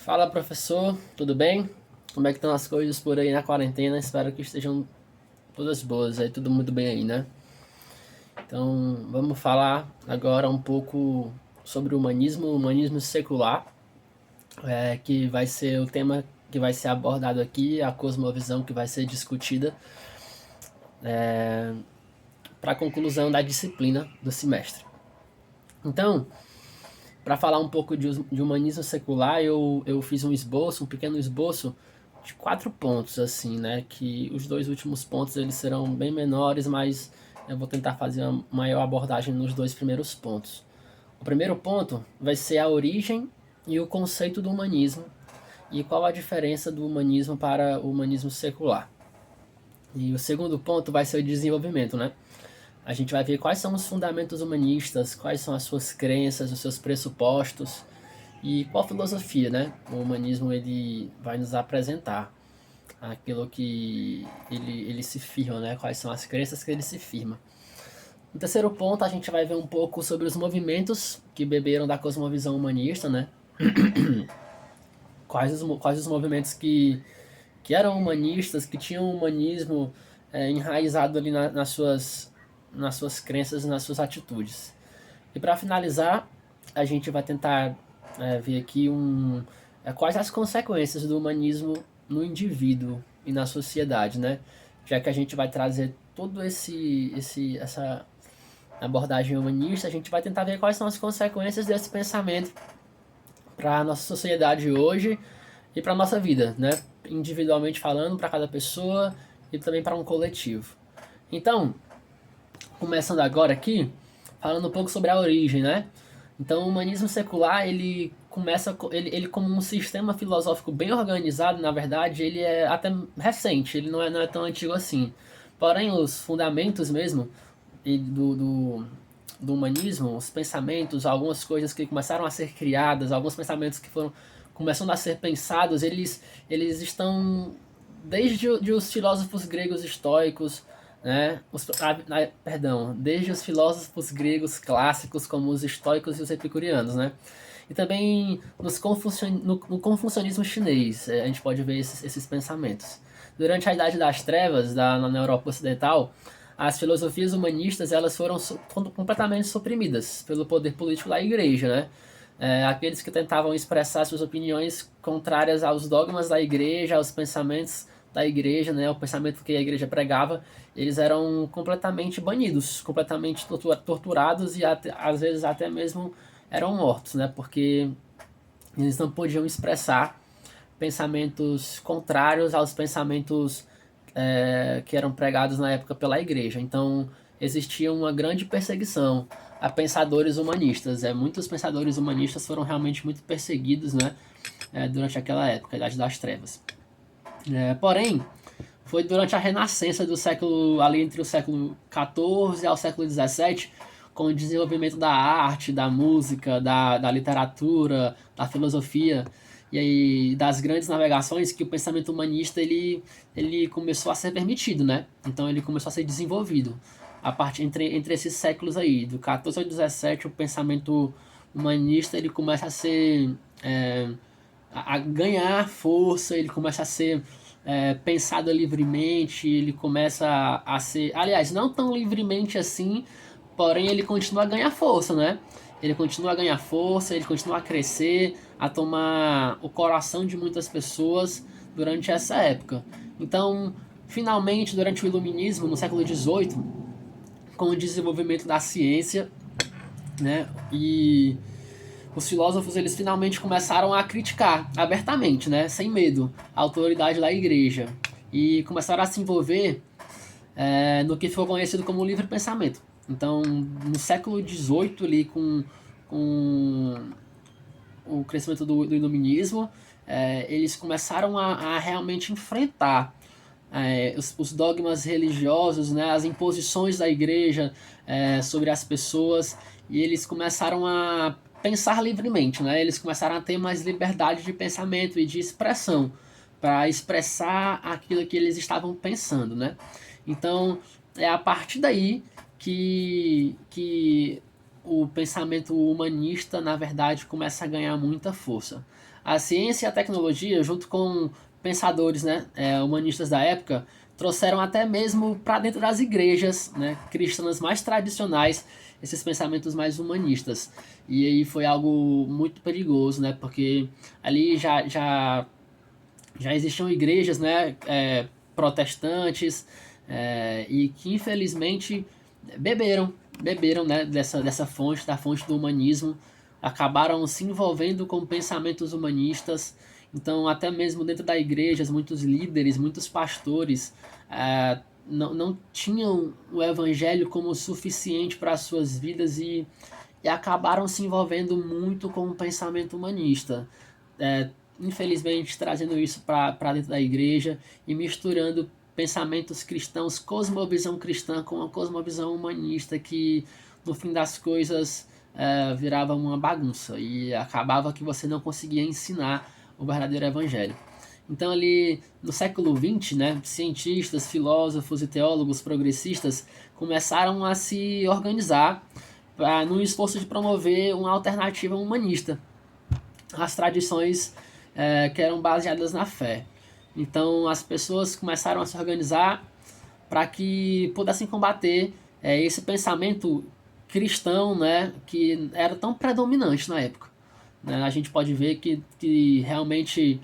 Fala, professor, tudo bem? Como é que estão as coisas por aí na quarentena? Espero que estejam todas boas aí, tudo muito bem aí, né? Então, vamos falar agora um pouco sobre o humanismo secular, que vai ser o tema que vai ser abordado aqui, a cosmovisão que vai ser discutida para a conclusão da disciplina do semestre. Então, para falar um pouco de humanismo secular, eu fiz um pequeno esboço de 4 pontos, assim, né? Que os dois últimos pontos eles serão bem menores, mas eu vou tentar fazer uma maior abordagem nos dois primeiros pontos. O primeiro ponto vai ser a origem e o conceito do humanismo e qual a diferença do humanismo para o humanismo secular. E o segundo ponto vai ser o desenvolvimento, né? A gente vai ver quais são os fundamentos humanistas, quais são as suas crenças, os seus pressupostos e qual filosofia, né? O humanismo ele vai nos apresentar aquilo que ele se firma, né? Quais são as crenças que ele se firma. No terceiro ponto, a gente vai ver um pouco sobre os movimentos que beberam da cosmovisão humanista, né? Quais os movimentos que eram humanistas, que tinham o humanismo enraizado ali nas suas crenças e nas suas atitudes. E para finalizar, a gente vai tentar ver aqui quais as consequências do humanismo no indivíduo e na sociedade, né? Já que a gente vai trazer todo essa abordagem humanista, a gente vai tentar ver quais são as consequências desse pensamento para a nossa sociedade hoje e para a nossa vida, né? Individualmente falando, para cada pessoa e também para um coletivo. Então, começando agora aqui, falando um pouco sobre a origem, né? Então, o humanismo secular, ele começa, ele como um sistema filosófico bem organizado, na verdade, ele é até recente, ele não é tão antigo assim. Porém, os fundamentos mesmo do humanismo, os pensamentos, algumas coisas que começaram a ser criadas, alguns pensamentos que foram começando a ser pensados, eles estão desde os filósofos gregos estoicos, né? Perdão, desde os filósofos gregos clássicos, como os estoicos e os epicurianos, né? E também no confucionismo chinês, a gente pode ver esses pensamentos. Durante a Idade das Trevas, na Europa Ocidental, as filosofias humanistas elas foram completamente suprimidas pelo poder político da Igreja, né? Aqueles que tentavam expressar suas opiniões contrárias aos dogmas da Igreja, aos pensamentos da Igreja, né? O pensamento que a Igreja pregava, eles eram completamente banidos, completamente torturados e às vezes até mesmo eram mortos, né? Porque eles não podiam expressar pensamentos contrários aos pensamentos que eram pregados na época pela igreja. Então existia uma grande perseguição a pensadores humanistas. Muitos pensadores humanistas foram realmente muito perseguidos, né, durante aquela época, a Idade das Trevas. Porém, foi durante a renascença do século, ali entre o século XIV ao século XVII, com o desenvolvimento da arte, da música, da literatura, da filosofia e aí, das grandes navegações, que o pensamento humanista ele começou a ser permitido, né? Então ele começou a ser desenvolvido. A parte entre esses séculos aí, do XIV ao XVII, o pensamento humanista ele começa a ser a ganhar força, ele começa a ser pensado livremente, ele começa a ser, aliás, não tão livremente assim, porém ele continua a ganhar força, né? Ele continua a ganhar força, ele continua a crescer, a tomar o coração de muitas pessoas durante essa época. Então, finalmente, durante o Iluminismo, no século XVIII, com o desenvolvimento da ciência, né, e os filósofos eles finalmente começaram a criticar abertamente, né, sem medo, a autoridade da igreja e começaram a se envolver no que foi conhecido como livre pensamento. Então, no século XVIII, ali com o crescimento do iluminismo, eles começaram a realmente enfrentar os dogmas religiosos, né, as imposições da igreja sobre as pessoas, e eles começaram a pensar livremente, né? Eles começaram a ter mais liberdade de pensamento e de expressão para expressar aquilo que eles estavam pensando, né? Então é a partir daí que o pensamento humanista, na verdade, começa a ganhar muita força. A ciência e a tecnologia, junto com pensadores, né, humanistas da época, trouxeram até mesmo para dentro das igrejas, né, cristãs mais tradicionais esses pensamentos mais humanistas. E aí foi algo muito perigoso, né, porque ali já existiam igrejas, né, protestantes, e que infelizmente beberam, né, dessa fonte, da fonte do humanismo, acabaram se envolvendo com pensamentos humanistas. Então, até mesmo dentro da igreja, muitos líderes, muitos pastores não tinham o evangelho como suficiente para as suas vidas e acabaram se envolvendo muito com o pensamento humanista. É, Infelizmente, trazendo isso para dentro da igreja e misturando pensamentos cristãos, cosmovisão cristã com a cosmovisão humanista, que no fim das coisas virava uma bagunça e acabava que você não conseguia ensinar o verdadeiro evangelho. Então, ali no século XX, né, cientistas, filósofos e teólogos progressistas começaram a se organizar no esforço de promover uma alternativa humanista às tradições que eram baseadas na fé. Então, as pessoas começaram a se organizar para que pudessem combater esse pensamento cristão, né, que era tão predominante na época. Né? A gente pode ver que realmente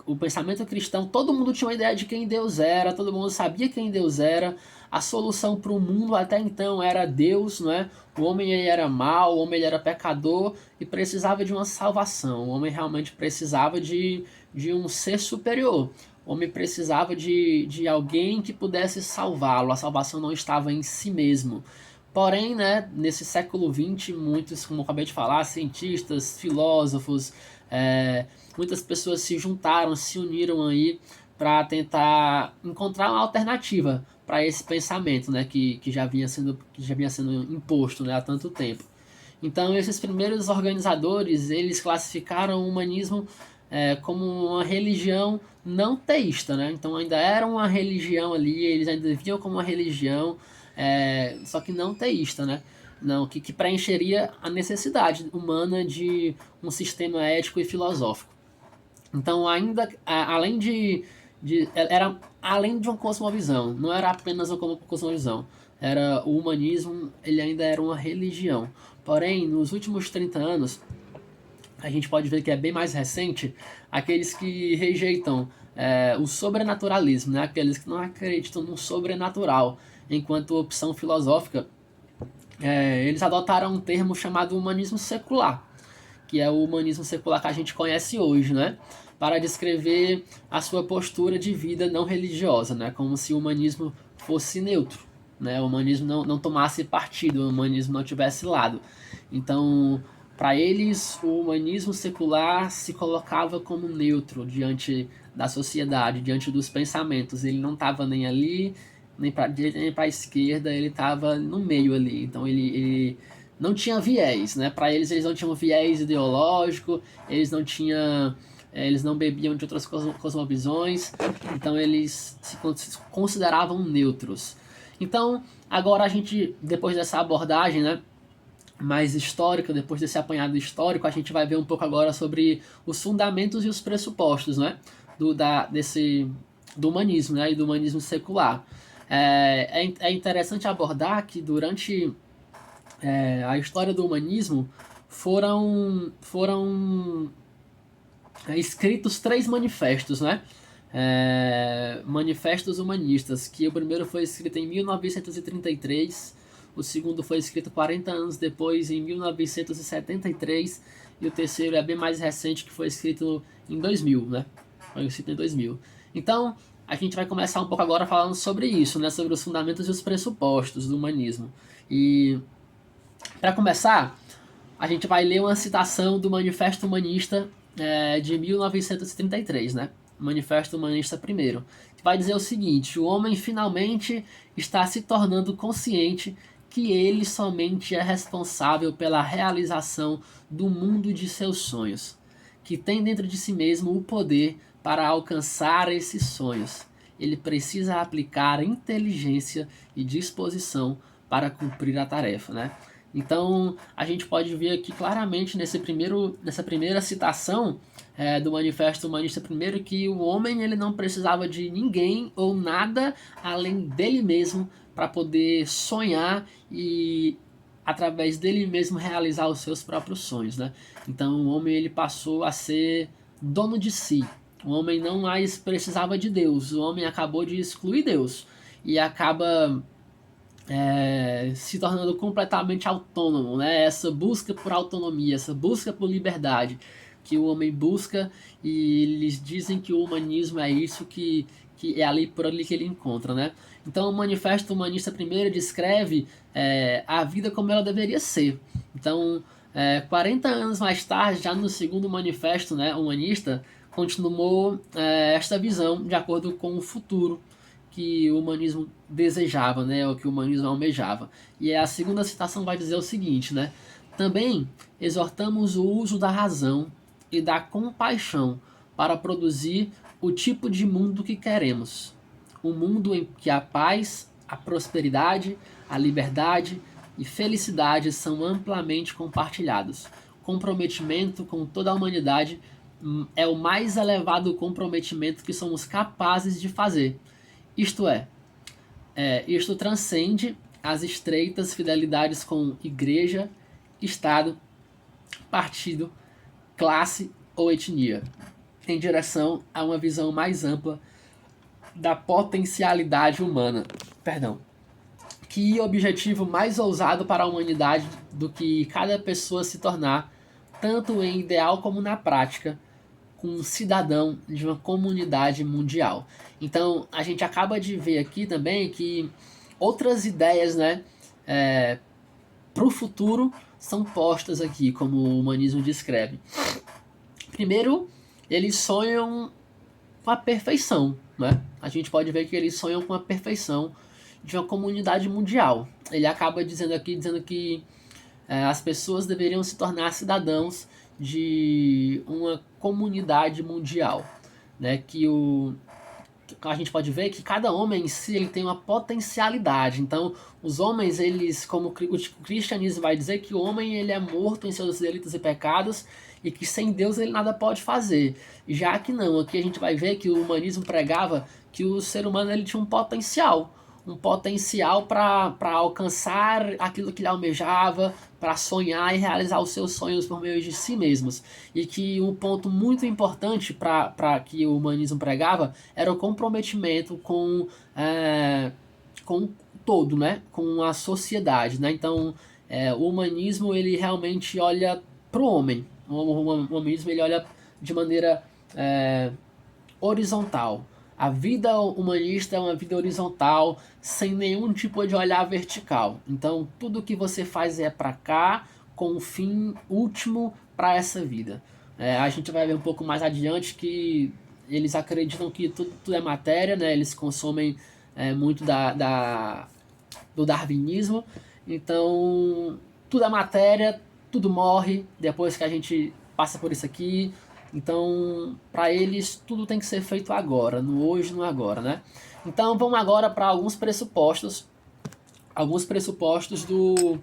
o pensamento cristão, todo mundo tinha uma ideia de quem Deus era, todo mundo sabia quem Deus era, a solução para o mundo até então era Deus, não é? O homem ele era mau, o homem ele era pecador e precisava de uma salvação. O homem realmente precisava de um ser superior. O homem precisava de alguém que pudesse salvá-lo. A salvação não estava em si mesmo. Porém, né, nesse século XX, muitos, como eu acabei de falar, cientistas, filósofos, muitas pessoas se juntaram, se uniram aí para tentar encontrar uma alternativa para esse pensamento, né, que já vinha sendo imposto, né, há tanto tempo. Então, esses primeiros organizadores, eles classificaram o humanismo como uma religião não teísta, né? Então, ainda era uma religião ali, eles ainda viam como uma religião, só que não teísta, né? Não, que preencheria a necessidade humana de um sistema ético e filosófico. Então, ainda além era além de uma cosmovisão, não era apenas uma cosmovisão. Era o humanismo, ele ainda era uma religião. Porém, nos últimos 30 anos, a gente pode ver que é bem mais recente aqueles que rejeitam o sobrenaturalismo, né? Aqueles que não acreditam no sobrenatural enquanto opção filosófica. Eles adotaram um termo chamado humanismo secular, que é o humanismo secular que a gente conhece hoje, né? Para descrever a sua postura de vida não religiosa, né? Como se o humanismo fosse neutro, né? O humanismo não tomasse partido, o humanismo não tivesse lado. Então, para eles, o humanismo secular se colocava como neutro diante da sociedade, diante dos pensamentos. Ele não estava nem ali, nem para a direita, nem para a esquerda, ele estava no meio ali. Então, ele não tinha viés, né? Para eles não tinham viés ideológico, eles não bebiam de outras cosmovisões, então eles se consideravam neutros. Então, agora a gente, depois dessa abordagem, né, mais histórica, depois desse apanhado histórico, a gente vai ver um pouco agora sobre os fundamentos e os pressupostos, né, do humanismo, né, e do humanismo secular. É interessante abordar que durante a história do humanismo foram escritos 3 manifestos, né? Manifestos humanistas, que o primeiro foi escrito em 1933, o segundo foi escrito 40 anos depois, em 1973, e o terceiro é bem mais recente, que foi escrito em 2000, né? Foi escrito em 2000. Então, a gente vai começar um pouco agora falando sobre isso, né? Sobre os fundamentos e os pressupostos do humanismo. E, para começar, a gente vai ler uma citação do Manifesto Humanista de 1933, né? Manifesto Humanista primeiro, que vai dizer o seguinte: o homem finalmente está se tornando consciente que ele somente é responsável pela realização do mundo de seus sonhos, que tem dentro de si mesmo o poder para alcançar esses sonhos. Ele precisa aplicar inteligência e disposição para cumprir a tarefa, né? Então, a gente pode ver aqui claramente nessa primeira citação do Manifesto Humanista primeiro que o homem ele não precisava de ninguém ou nada além dele mesmo para poder sonhar e através dele mesmo realizar os seus próprios sonhos, né? Então, o homem ele passou a ser dono de si. O homem não mais precisava de Deus. O homem acabou de excluir Deus e acaba se tornando completamente autônomo, né? Essa busca por autonomia, essa busca por liberdade que o homem busca, e eles dizem que o humanismo é isso que é ali por ali que ele encontra, né? Então o Manifesto Humanista primeiro descreve a vida como ela deveria ser. Então 40 anos mais tarde, já no segundo manifesto, né, humanista, continuou esta visão de acordo com o futuro que o humanismo desejava, né, ou que o humanismo almejava. E a segunda citação vai dizer o seguinte, né? Também exortamos o uso da razão e da compaixão para produzir o tipo de mundo que queremos. Um mundo em que a paz, a prosperidade, a liberdade e felicidade são amplamente compartilhados. Comprometimento com toda a humanidade é o mais elevado comprometimento que somos capazes de fazer. Isto isto transcende as estreitas fidelidades com igreja, Estado, partido, classe ou etnia, em direção a uma visão mais ampla da potencialidade humana. Perdão. Que objetivo mais ousado para a humanidade do que cada pessoa se tornar, tanto em ideal como na prática, um cidadão de uma comunidade mundial. Então, a gente acaba de ver aqui também que outras ideias, né, para o futuro são postas aqui, como o humanismo descreve. Primeiro, eles sonham com a perfeição, né? A gente pode ver que eles sonham com a perfeição de uma comunidade mundial. Ele acaba dizendo que as pessoas deveriam se tornar cidadãos de uma comunidade mundial, né? Que a gente pode ver que cada homem em si ele tem uma potencialidade. Então, os homens, eles, como o cristianismo vai dizer, que o homem ele é morto em seus delitos e pecados e que sem Deus ele nada pode fazer. Já que não, aqui a gente vai ver que o humanismo pregava que o ser humano ele tinha um potencial para alcançar aquilo que ele almejava, para sonhar e realizar os seus sonhos por meio de si mesmos. E que um ponto muito importante para que o humanismo pregava era o comprometimento com todo, né? Com a sociedade. Né? Então, o humanismo ele realmente olha para o homem. O humanismo ele olha de maneira horizontal. A vida humanista é uma vida horizontal, sem nenhum tipo de olhar vertical. Então, tudo que você faz é para cá, com um fim último para essa vida. A gente vai ver um pouco mais adiante que eles acreditam que tudo é matéria, né? Eles consomem muito do darwinismo. Então, tudo é matéria, tudo morre depois que a gente passa por isso aqui. Então, para eles, tudo tem que ser feito agora, no hoje, no agora, né? Então, vamos agora para alguns pressupostos do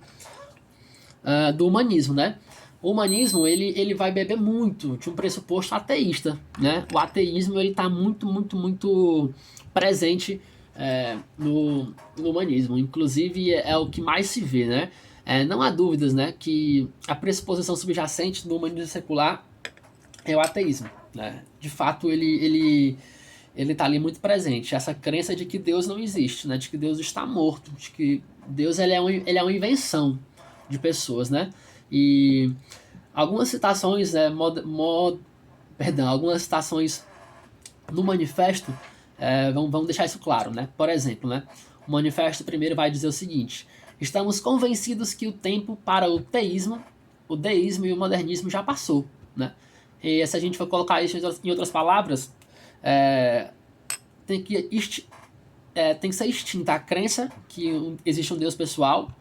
humanismo, né? O humanismo, ele vai beber muito de um pressuposto ateísta, né? O ateísmo, ele está muito, muito, muito presente no humanismo. Inclusive, é o que mais se vê, né? Não há dúvidas, né, que a pressuposição subjacente do humanismo secular é o ateísmo, né? De fato, ele está ali muito presente. Essa crença de que Deus não existe, né? De que Deus está morto, de que Deus ele é uma invenção de pessoas, né? E algumas citações, algumas citações no manifesto vão deixar isso claro, né? Por exemplo, né? O manifesto primeiro vai dizer o seguinte: estamos convencidos que o tempo para o deísmo e o modernismo já passou, né? E se a gente for colocar isso em outras palavras, tem que ser extinta a crença que existe um Deus pessoal,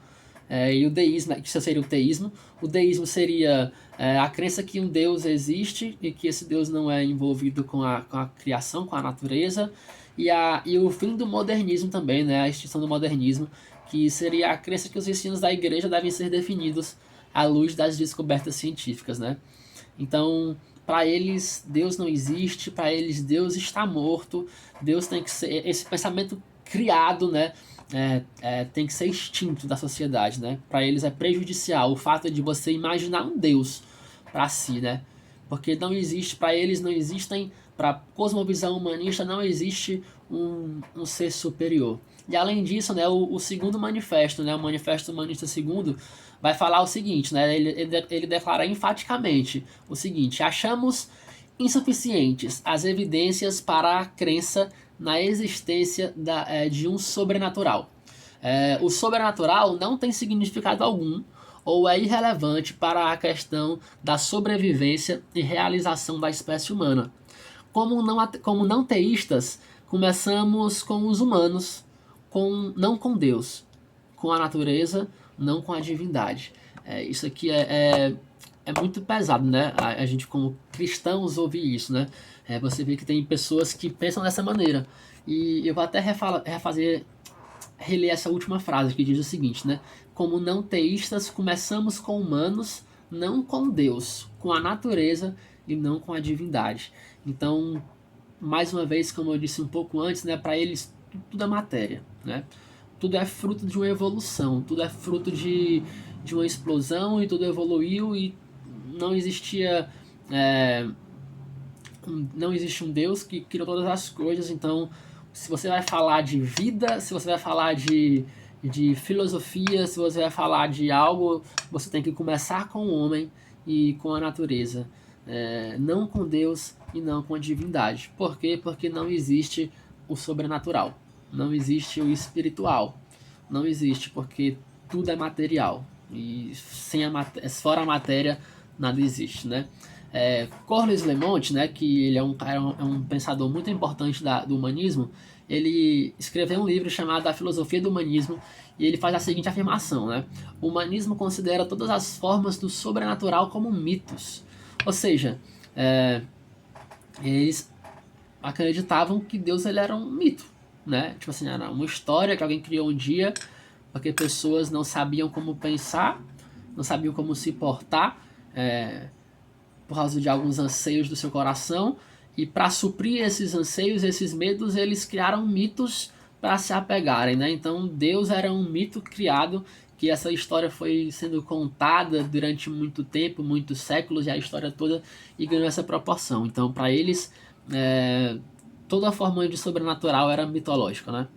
e o deísmo, que isso seria o teísmo. O deísmo seria a crença que um Deus existe e que esse Deus não é envolvido com a criação, com a natureza. E o fim do modernismo também, né, a extinção do modernismo, que seria a crença que os ensinos da igreja devem ser definidos à luz das descobertas científicas, né? Então, para eles, Deus não existe, para eles, Deus está morto, Deus tem que ser, esse pensamento criado, né? Tem que ser extinto da sociedade, né? Para eles é prejudicial o fato de você imaginar um Deus para si, né? Porque não existe, para eles não existem, para a cosmovisão humanista não existe um ser superior. E além disso, né, o segundo manifesto, né, o Manifesto Humanista Segundo, vai falar o seguinte, né, ele declara enfaticamente o seguinte: achamos insuficientes as evidências para a crença na existência de um sobrenatural. O sobrenatural não tem significado algum ou é irrelevante para a questão da sobrevivência e realização da espécie humana. Como não teístas, começamos com os humanos, não com Deus, com a natureza, não com a divindade. Isso aqui é muito pesado, né? A gente, como cristãos, ouvir isso, né? Você vê que tem pessoas que pensam dessa maneira. E eu vou até reler essa última frase que diz o seguinte, né? Como não teístas, começamos com humanos, não com Deus, com a natureza e não com a divindade. Então, mais uma vez, como eu disse um pouco antes, né, para eles tudo é matéria, né? Tudo é fruto de uma evolução, tudo é fruto de uma explosão e tudo evoluiu e não existia não existe um Deus que criou todas as coisas. Então, se você vai falar de vida, se você vai falar de filosofia, se você vai falar de algo, você tem que começar com o homem e com a natureza, não com Deus e não com a divindade. Por quê? Porque não existe o sobrenatural, não existe o espiritual, não existe, porque tudo é material e fora a matéria nada existe, né? Corliss Lemont, né, que ele é um pensador muito importante do humanismo, ele escreveu um livro chamado A Filosofia do Humanismo e ele faz a seguinte afirmação, né? O humanismo considera todas as formas do sobrenatural como mitos. Ou seja, eles acreditavam que Deus ele era um mito, né? Tipo assim, era uma história que alguém criou um dia porque pessoas não sabiam como pensar, não sabiam como se portar, por causa de alguns anseios do seu coração, e para suprir esses anseios, esses medos, eles criaram mitos para se apegarem, né? Então Deus era um mito criado, que essa história foi sendo contada durante muito tempo, muitos séculos, e a história toda e ganhou essa proporção. Então para eles toda forma de sobrenatural era mitológica, né?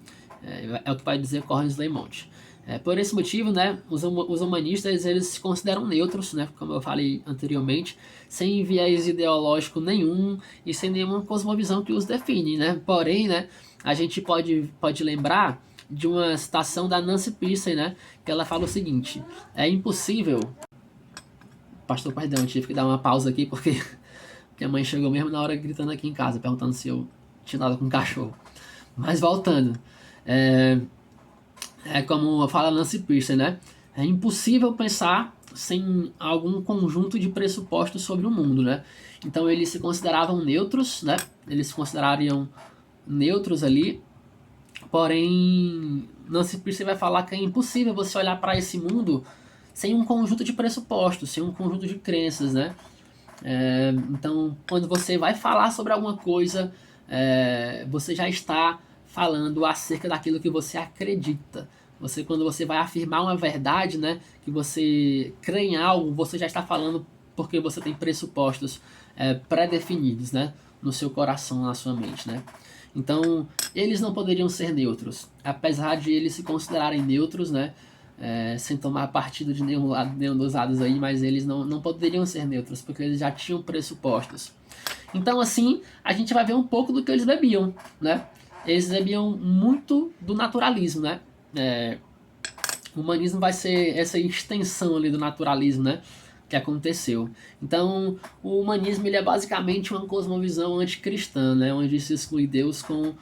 É o que vai dizer Corliss Lemont. Por esse motivo, né, os humanistas eles se consideram neutros, né, como eu falei anteriormente, sem viés ideológico nenhum e sem nenhuma cosmovisão que os define, né? Porém, né, a gente pode lembrar de uma citação da Nancy Pearcey, né, que ela fala o seguinte: é impossível. Pastor, perdão, eu tive que dar uma pausa aqui porque a mãe chegou mesmo na hora gritando aqui em casa, perguntando se eu tinha nada com o cachorro. Mas voltando, como fala Nancy Pearcey, né? É impossível pensar sem algum conjunto de pressupostos sobre o mundo, né? Então eles se consideravam neutros, né? Eles se considerariam neutros ali, porém Nancy Pearcey vai falar que é impossível você olhar para esse mundo sem um conjunto de pressupostos, sem um conjunto de crenças, né? Então, quando você vai falar sobre alguma coisa, você já está falando acerca daquilo que você acredita. Quando você vai afirmar uma verdade, né, que você crê em algo, você já está falando porque você tem pressupostos pré-definidos, né, no seu coração, na sua mente, né. Então, eles não poderiam ser neutros, apesar de eles se considerarem neutros, né, sem tomar partido de nenhum dos lados aí, mas eles não poderiam ser neutros, porque eles já tinham pressupostos. Então, assim, a gente vai ver um pouco do que eles bebiam, né? Eles bebiam muito do naturalismo, né? O humanismo vai ser essa extensão ali do naturalismo, né? Que aconteceu. Então, o humanismo ele é basicamente uma cosmovisão anticristã, né? Onde se exclui Deus como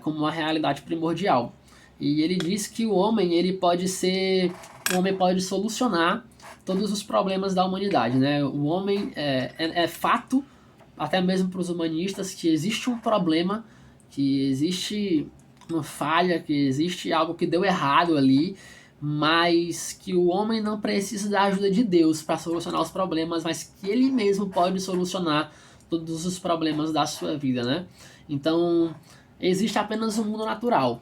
uma realidade primordial. E ele diz que o homem pode solucionar todos os problemas da humanidade, né? O homem é fato, até mesmo para os humanistas, que existe um problema, que existe uma falha, que existe algo que deu errado ali, mas que o homem não precisa da ajuda de Deus para solucionar os problemas, mas que ele mesmo pode solucionar todos os problemas da sua vida, né? Então, existe apenas um mundo natural.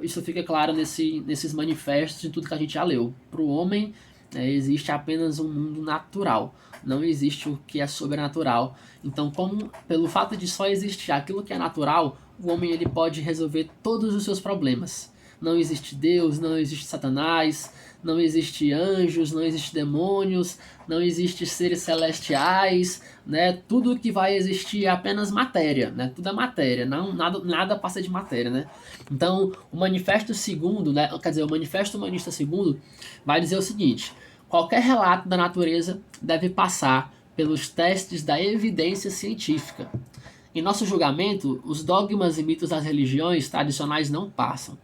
Isso fica claro nesses manifestos de tudo que a gente já leu. Para o homem, existe apenas um mundo natural. Não existe o que é sobrenatural. Então, como pelo fato de só existir aquilo que é natural, o homem ele pode resolver todos os seus problemas. Não existe Deus, não existe Satanás, não existe anjos, não existe demônios, não existe seres celestiais, né? Tudo que vai existir é apenas matéria, né? Tudo é matéria, não, nada passa de matéria, né? Então, o manifesto segundo, né? Quer dizer, o manifesto humanista segundo vai dizer o seguinte: qualquer relato da natureza deve passar pelos testes da evidência científica. Em nosso julgamento, os dogmas e mitos das religiões tradicionais não passam.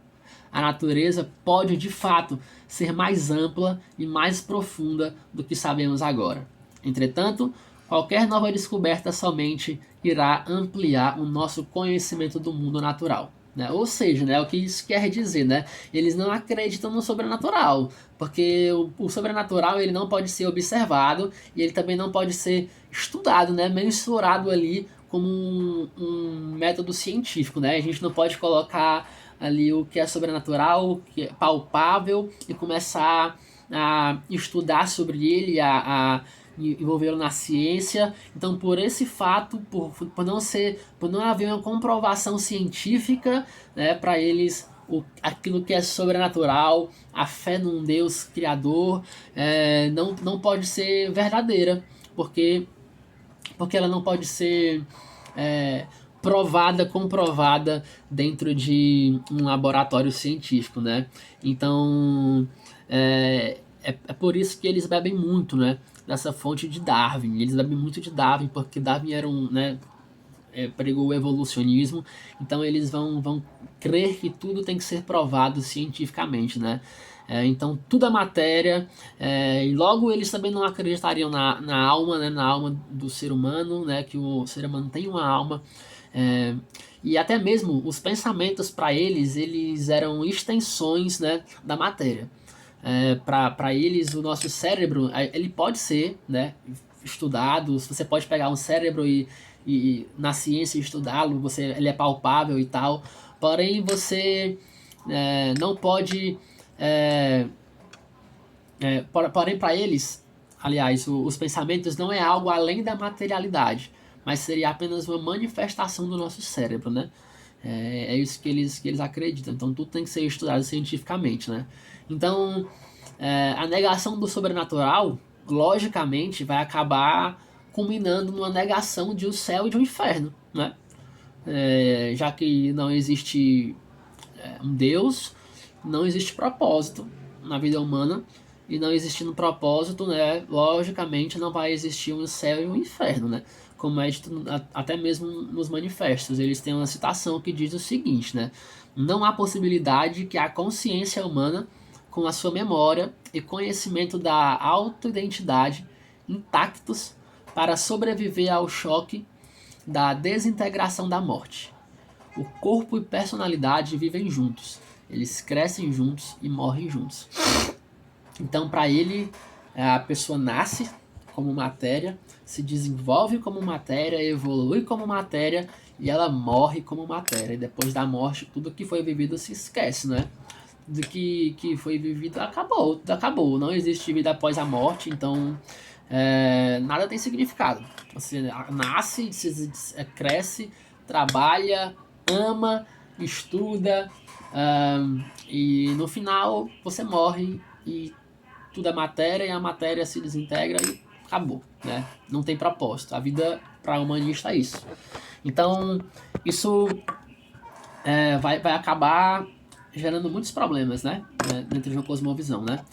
A natureza pode, de fato, ser mais ampla e mais profunda do que sabemos agora. Entretanto, qualquer nova descoberta somente irá ampliar o nosso conhecimento do mundo natural. Né? Ou seja, né, o que isso quer dizer, né? Eles não acreditam no sobrenatural, porque o sobrenatural ele não pode ser observado e ele também não pode ser estudado, né, mensurado ali como um método científico. Né? A gente não pode colocar ali o que é sobrenatural, o que é palpável e começar a estudar sobre ele, a envolvê-lo na ciência. Então, por esse fato, por não haver uma comprovação científica, né, para eles aquilo que é sobrenatural, a fé num Deus criador, não pode ser verdadeira, porque ela não pode ser comprovada dentro de um laboratório científico, né? Então, é por isso que eles bebem muito, né? Dessa fonte de Darwin. Eles bebem muito de Darwin, porque Darwin era pregou o evolucionismo, então eles vão crer que tudo tem que ser provado cientificamente, né? Então tudo é matéria, e logo eles também não acreditariam na alma, né? Na alma do ser humano, né? Que o ser humano tem uma alma. E até mesmo os pensamentos para eles eram extensões, né, da matéria. Para eles, o nosso cérebro ele pode ser, né, estudado. Você pode pegar um cérebro e na ciência estudá-lo, ele é palpável e tal. Porém, você não pode. Porém, para eles, aliás, os pensamentos não é algo além da materialidade, mas seria apenas uma manifestação do nosso cérebro, né? É isso que eles acreditam. Então, tudo tem que ser estudado cientificamente, né? Então, a negação do sobrenatural, logicamente, vai acabar culminando numa negação de um céu e de um inferno, né? Já que não existe um Deus, não existe propósito na vida humana, e não existindo propósito, né, logicamente não vai existir um céu e um inferno, né? Como é dito até mesmo nos manifestos, eles têm uma citação que diz o seguinte, né? Não há possibilidade que a consciência humana, com a sua memória e conhecimento da autoidentidade intactos para sobreviver ao choque da desintegração da morte. O corpo e personalidade vivem juntos. Eles crescem juntos e morrem juntos. Então, para ele, a pessoa nasce como matéria, se desenvolve como matéria, evolui como matéria e ela morre como matéria. E depois da morte, tudo que foi vivido se esquece, né? Do que foi vivido acabou. Não existe vida após a morte, então nada tem significado. Você nasce, cresce, trabalha, ama, estuda, e no final você morre e tudo é matéria e a matéria se desintegra e acabou, né? Não tem propósito. A vida para o humanista é isso. Então, isso vai acabar gerando muitos problemas, né? Dentro de uma cosmovisão, né?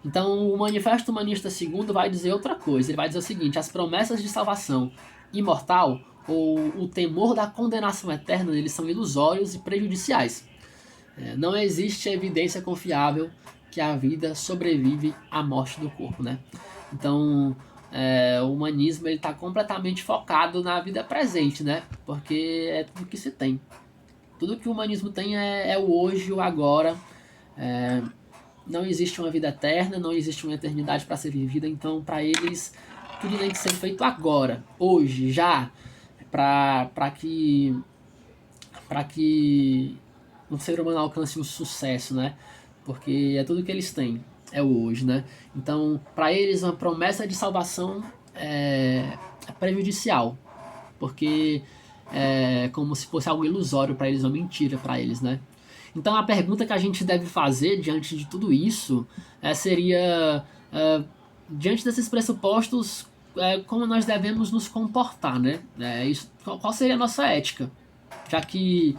Então, o Manifesto Humanista II vai dizer outra coisa. Ele vai dizer o seguinte: as promessas de salvação imortal ou o temor da condenação eterna, eles são ilusórios e prejudiciais. Não existe evidência confiável que a vida sobrevive à morte do corpo, né? Então, o humanismo está completamente focado na vida presente, né? Porque é tudo que se tem. Tudo que o humanismo tem é o hoje, o agora. É, não existe uma vida eterna, não existe uma eternidade para ser vivida, então para eles tudo tem que ser feito agora, hoje, já, para que o ser humano alcance o sucesso, né? Porque é tudo que eles têm, é o hoje, né? Então, para eles, uma promessa de salvação é prejudicial, porque é como se fosse algo ilusório para eles, uma mentira para eles, né? Então, a pergunta que a gente deve fazer diante de tudo isso seria, diante desses pressupostos, como nós devemos nos comportar, né? Qual seria a nossa ética? Já que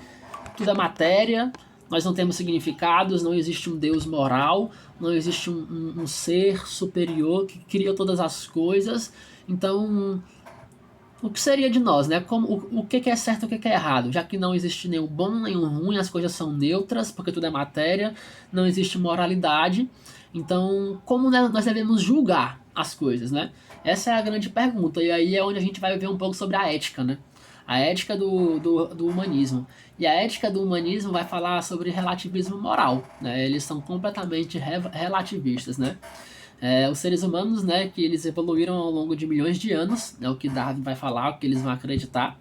tudo é matéria, nós não temos significados, não existe um Deus moral, não existe um ser superior que cria todas as coisas. Então, o que seria de nós, né? O que é certo e o que é errado? Já que não existe nenhum bom, nenhum ruim, as coisas são neutras, porque tudo é matéria, não existe moralidade. Então, como nós devemos julgar as coisas, né? Essa é a grande pergunta, e aí é onde a gente vai ver um pouco sobre a ética, né? A ética do humanismo. E a ética do humanismo vai falar sobre relativismo moral, né? Eles são completamente relativistas, né? Os seres humanos, né, que eles evoluíram ao longo de milhões de anos, é o que Darwin vai falar, o que eles vão acreditar,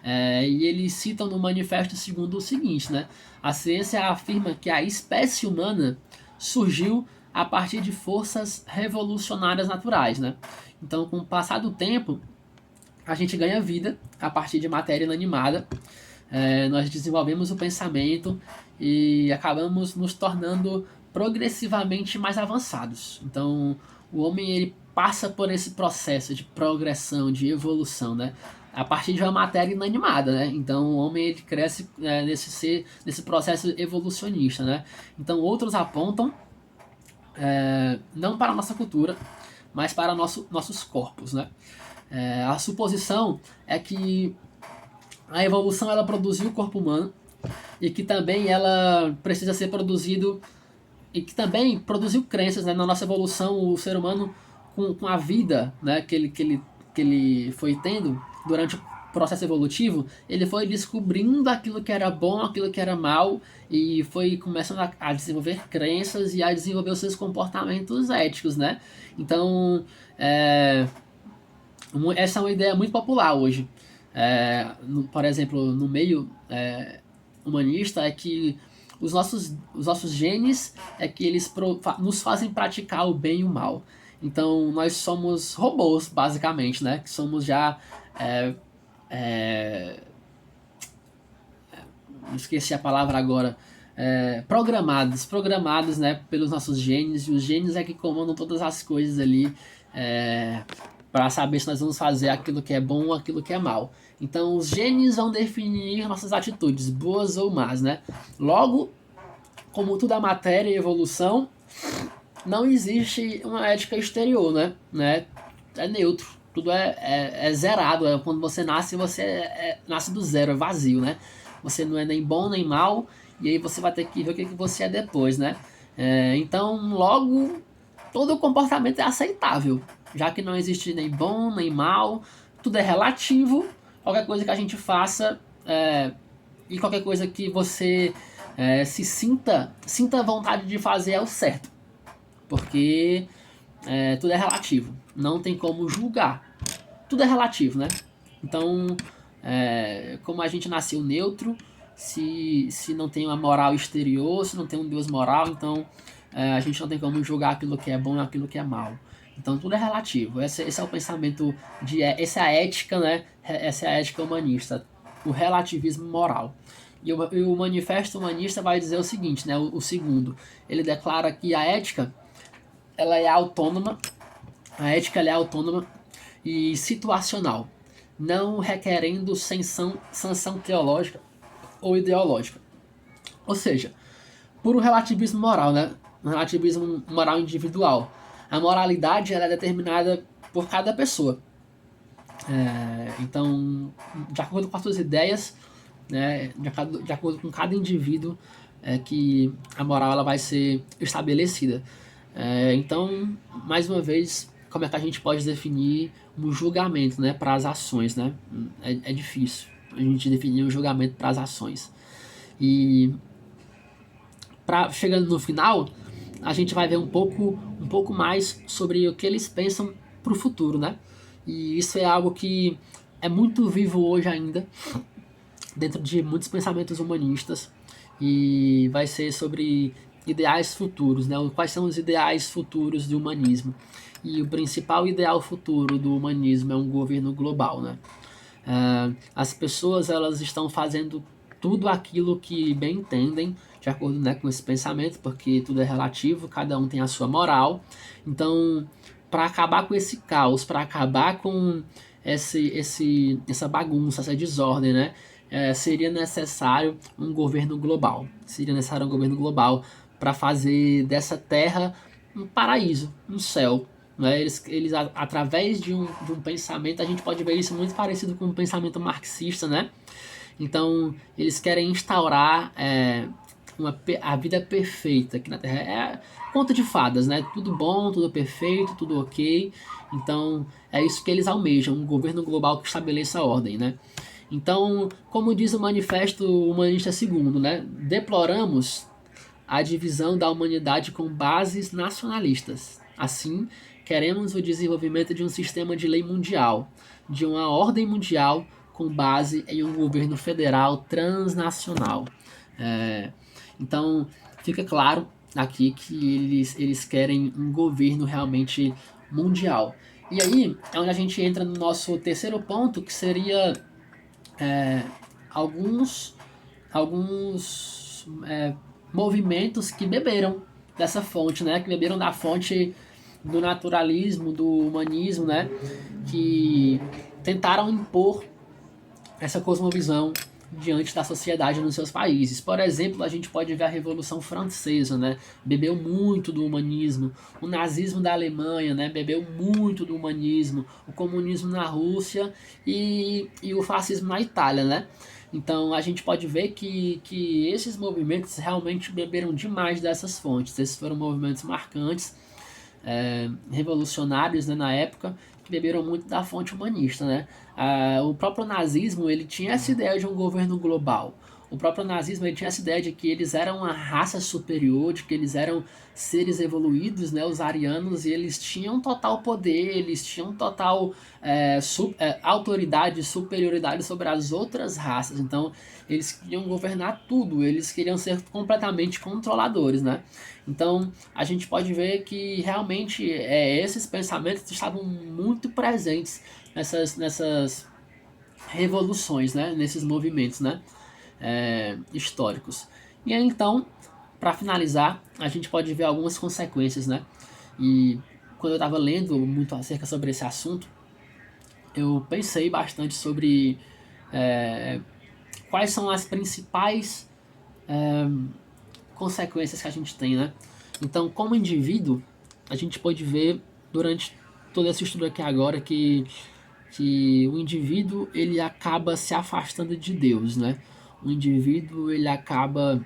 e eles citam no manifesto segundo o seguinte, né, a ciência afirma que a espécie humana surgiu a partir de forças revolucionárias naturais, né? Então, com o passar do tempo, a gente ganha vida a partir de matéria inanimada, nós desenvolvemos o pensamento e acabamos nos tornando progressivamente mais avançados. Então, o homem ele passa por esse processo de progressão, de evolução, né? A partir de uma matéria inanimada, né? Então, o homem ele cresce nesse processo evolucionista, né? Então, outros apontam não para a nossa cultura, mas para nossos corpos, né? A suposição é que a evolução ela produziu o corpo humano e que também ela precisa ser produzido e que também produziu crenças, né? Na nossa evolução o ser humano com a vida, né, que ele foi tendo durante o processo evolutivo, ele foi descobrindo aquilo que era bom, aquilo que era mal e foi começando a desenvolver crenças e a desenvolver os seus comportamentos éticos, né? Então essa é uma ideia muito popular hoje. Por exemplo, no meio humanista é que os nossos genes é que eles nos fazem praticar o bem e o mal. Então nós somos robôs, basicamente, né? Que somos já esqueci a palavra agora. Programados, né, pelos nossos genes, e os genes é que comandam todas as coisas ali, para saber se nós vamos fazer aquilo que é bom ou aquilo que é mal. Então os genes vão definir nossas atitudes, boas ou más, né? Logo, como tudo é matéria e evolução, não existe uma ética exterior, né? É neutro, tudo é zerado. Quando você nasce, você nasce do zero, é vazio, né? Você não é nem bom nem mal, e aí você vai ter que ver o que você é depois, né? Então, logo, todo o comportamento é aceitável, já que não existe nem bom nem mal, tudo é relativo. Qualquer coisa que a gente faça e qualquer coisa que você se sinta vontade de fazer é o certo, porque tudo é relativo, não tem como julgar, tudo é relativo, né? Então, como a gente nasceu neutro, se não tem uma moral exterior, se não tem um Deus moral, então a gente não tem como julgar aquilo que é bom e aquilo que é mal. Então tudo é relativo. Esse é o pensamento essa é a ética, né? Essa é a ética humanista, o relativismo moral. E o manifesto humanista vai dizer o seguinte, né? O segundo, ele declara que a ética ela é autônoma, ela é autônoma e situacional, não requerendo sanção teológica ou ideológica. Ou seja, puro relativismo moral, né? Um relativismo moral individual. A moralidade ela é determinada por cada pessoa. Então, de acordo com as suas ideias, né, de acordo com cada indivíduo, que a moral ela vai ser estabelecida. Então, mais uma vez, como é que a gente pode definir um julgamento, né, para as ações, né? É difícil a gente definir um julgamento para as ações. E chegando no final, a gente vai ver um pouco mais sobre o que eles pensam para o futuro, né? E isso é algo que é muito vivo hoje ainda, dentro de muitos pensamentos humanistas, e vai ser sobre ideais futuros, né? Quais são os ideais futuros do humanismo? E o principal ideal futuro do humanismo é um governo global, né? As pessoas elas estão fazendo tudo aquilo que bem entendem, de acordo, né, com esse pensamento, porque tudo é relativo, cada um tem a sua moral. Então, para acabar com esse caos, para acabar com essa bagunça, essa desordem, né, seria necessário um governo global. Seria necessário um governo global para fazer dessa terra um paraíso, um céu. Né? Através de um pensamento, a gente pode ver isso muito parecido com o pensamento marxista, né? Então, eles querem instaurar a vida perfeita aqui na Terra. É conto de fadas, né? Tudo bom, tudo perfeito, tudo ok. Então, é isso que eles almejam, um governo global que estabeleça a ordem, né? Então, como diz o Manifesto Humanista Segundo, né? Deploramos a divisão da humanidade com bases nacionalistas. Assim, queremos o desenvolvimento de um sistema de lei mundial, de uma ordem mundial com base em um governo federal transnacional. Então, fica claro aqui que eles querem um governo realmente mundial. E aí é onde a gente entra no nosso terceiro ponto, que seria alguns, alguns movimentos que beberam dessa fonte, né? Que beberam da fonte do naturalismo, do humanismo, né? Que tentaram impor essa cosmovisão diante da sociedade nos seus países. Por exemplo, a gente pode ver a Revolução Francesa, né? Bebeu muito do humanismo. O nazismo da Alemanha, né? Bebeu muito do humanismo. O comunismo na Rússia e o fascismo na Itália, né? Então a gente pode ver que esses movimentos realmente beberam demais dessas fontes. Esses foram movimentos marcantes, revolucionários, né, na época, que beberam muito da fonte humanista, né? O próprio nazismo ele tinha essa ideia de um governo global. O próprio nazismo ele tinha essa ideia de que eles eram uma raça superior, de que eles eram seres evoluídos, né, os arianos, e eles tinham total poder, eles tinham total autoridade, superioridade sobre as outras raças. Então, eles queriam governar tudo, eles queriam ser completamente controladores, né? Então, a gente pode ver que realmente esses pensamentos estavam muito presentes nessas revoluções, né? Nesses movimentos, né? Históricos. E aí, então, para finalizar, a gente pode ver algumas consequências, né? E quando eu estava lendo muito acerca sobre esse assunto, eu pensei bastante sobre quais são as principais consequências que a gente tem, né? Então, como indivíduo, a gente pode ver durante todo esse estudo aqui agora que o indivíduo ele acaba se afastando de Deus, né? O indivíduo ele acaba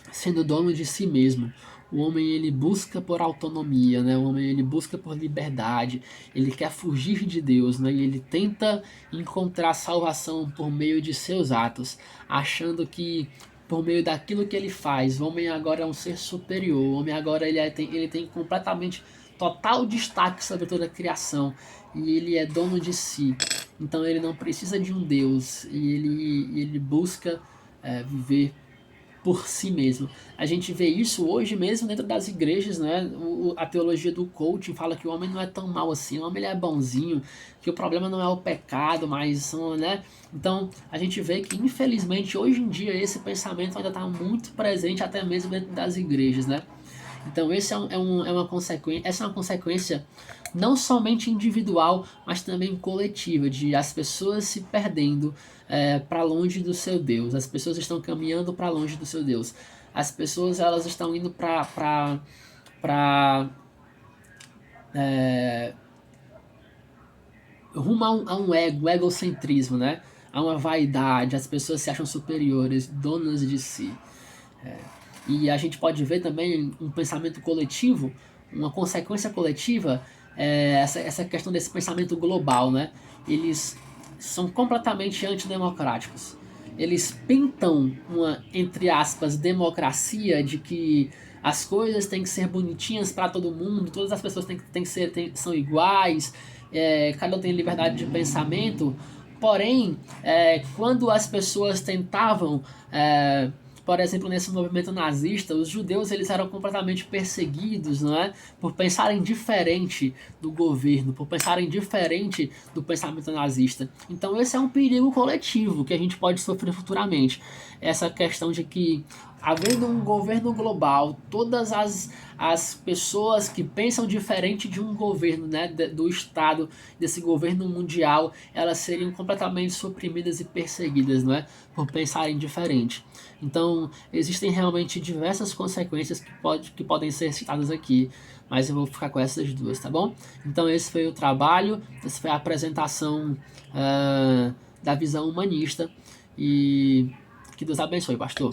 sendo dono de si mesmo. O homem ele busca por autonomia, né? O homem ele busca por liberdade. Ele quer fugir de Deus, né? E ele tenta encontrar salvação por meio de seus atos, achando que por meio daquilo que ele faz, o homem agora é um ser superior. O homem agora ele tem completamente total destaque sobre toda a criação e ele é dono de si. Então ele não precisa de um Deus e ele busca viver por si mesmo. A gente vê isso hoje mesmo dentro das igrejas, né? A teologia do coaching fala que o homem não é tão mal assim, o homem ele é bonzinho, que o problema não é o pecado, mas, né? Então, a gente vê que, infelizmente, hoje em dia, esse pensamento ainda está muito presente até mesmo dentro das igrejas, né? Então, essa é uma consequência não somente individual, mas também coletiva, de as pessoas se perdendo para longe do seu Deus. As pessoas estão caminhando para longe do seu Deus. As pessoas elas estão indo para rumo a um egocentrismo, né? A uma vaidade. As pessoas se acham superiores, donas de si. E a gente pode ver também um pensamento coletivo, uma consequência coletiva, essa questão desse pensamento global, né? Eles são completamente antidemocráticos. eles pintam uma, entre aspas, democracia de que as coisas têm que ser bonitinhas para todo mundo, todas as pessoas são iguais, cada um tem liberdade de pensamento. Porém, quando as pessoas tentavam, por exemplo, nesse movimento nazista, os judeus eles eram completamente perseguidos, não é? Por pensarem diferente do governo, por pensarem diferente do pensamento nazista. Então esse é um perigo coletivo que a gente pode sofrer futuramente. Essa questão de que, havendo um governo global, todas as pessoas que pensam diferente de um governo, né, do Estado, desse governo mundial, elas seriam completamente suprimidas e perseguidas, não é? Por pensarem diferente. Então, existem realmente diversas consequências que podem ser citadas aqui, mas eu vou ficar com essas duas, tá bom? Então, esse foi o trabalho, essa foi a apresentação da visão humanista, e que Deus abençoe, pastor.